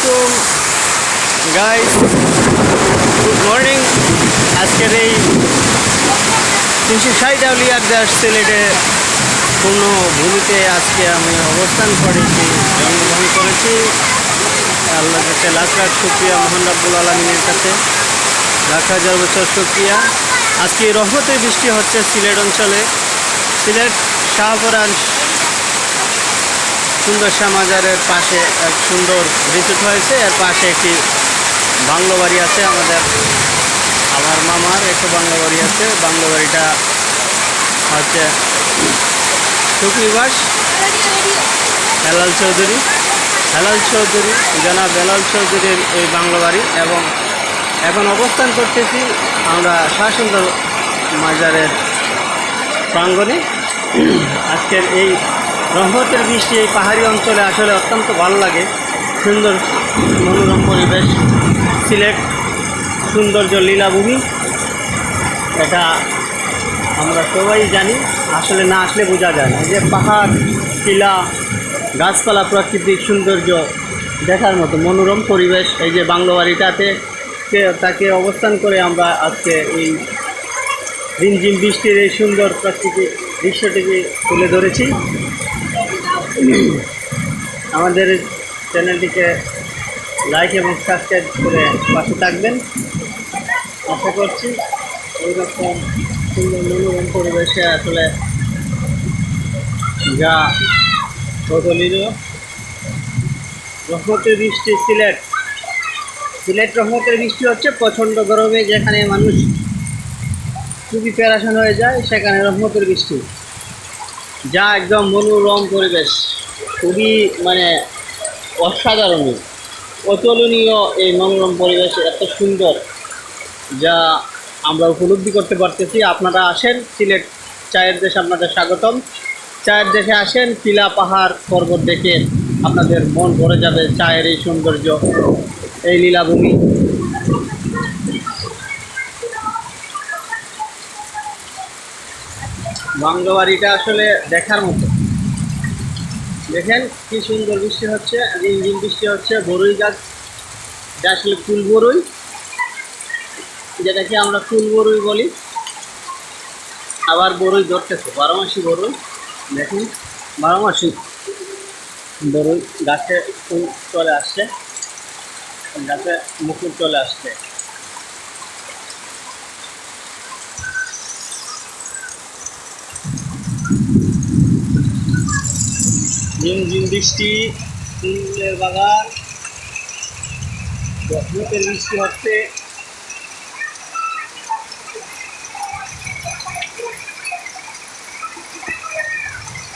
আলাইকুম guys, good morning. আজকের এই 360 আউলিয়ার দেশ সিলেটে পূর্ণ ভূমিতে আজকে আমি অবস্থান করেছি, জন্মগ্রহণ করেছি। আল্লাহর কাছে লাখ লাখ শুকরিয়া, মহান রাব্বুল আলামিনের কাছে লাখ হাজার বছর শুকরিয়া। আজকে রহমতের বৃষ্টি হচ্ছে সিলেট অঞ্চলে। সিলেট শাহপরান সুন্দর শাহ মাজারের পাশে এক সুন্দর রিসোর্ট হয়েছে, এর পাশে একটি বাংলো বাড়ি আছে আমাদের, আমার মামার একটু বাংলো বাড়ি আছে। বাংলো বাড়িটা হচ্ছে সুকনিবাস হেলাল চৌধুরী, জনাব হেলাল চৌধুরীর এই বাংলো বাড়ি। এবং এখন অবস্থান করতেছি আমরা শাহসুন্দর মাজারের প্রাঙ্গণে। আজকের এই রহমতের বৃষ্টি এই পাহাড়ি অঞ্চলে আসলে অত্যন্ত ভালো লাগে। সুন্দর মনোরম পরিবেশ, সিলেট সৌন্দর্য লীলাভূমি, এটা আমরা সবাই জানি, আসলে না আসলে বোঝা যায় না। যে পাহাড়, টিলা, গাছপালা, প্রাকৃতিক সৌন্দর্য দেখার মতো মনোরম পরিবেশ। এই যে বাংলো বাড়িটাতে তাকে অবস্থান করে আমরা আজকে এই রিমঝিম বৃষ্টির এই সুন্দর প্রাকৃতিক দৃশ্যটিকে তুলে ধরেছি। আমাদের চ্যানেলটিকে লাইক এবং সাবস্ক্রাইব করে পাশে থাকবেন আশা করছি। এইরকম সুন্দর মনোরম পরিবেশে আসলে যা বদলীয় রহমতের বৃষ্টি সিলেট রহমতের বৃষ্টি হচ্ছে প্রচণ্ড গরমে, যেখানে মানুষ খুবই প্যারাশান হয়ে যায়, সেখানে রহমতের বৃষ্টি, যা একদম মনোরম পরিবেশ, খুবই অসাধারণ, অতুলনীয়। এই মনোরম পরিবেশ এত সুন্দর, যা আমরা উপলব্ধি করতে পারতেছি। আপনারা আসেন, সিলেট চায়ের দেশে আপনাদের স্বাগতম। চায়ের দেশে আসেন, টিলা, পাহাড়, পর্বত দেখে আপনাদের মন ভরে যাবে চায়ের এই সৌন্দর্য, এই লীলাভূমি। বাংলো বাড়িটা আসলে দেখার মতো। দেখেন কি সুন্দর বৃষ্টি হচ্ছে, রিমঝিম বৃষ্টি হচ্ছে। বরুই গাছ, যা আসলে ফুল বরুই, যেটাকে আমরা ফুল বরুই বলি। আবার বরুই ধরতেছে, 12 মাসি বরুই। দেখুন 12 মাসি বরুই গাছে ফুল চলে আসছে, গাছে মুকুল চলে আসছে। ঝিমঝিম বৃষ্টি, ফুলের বাগান, রহমতের বৃষ্টি হচ্ছে।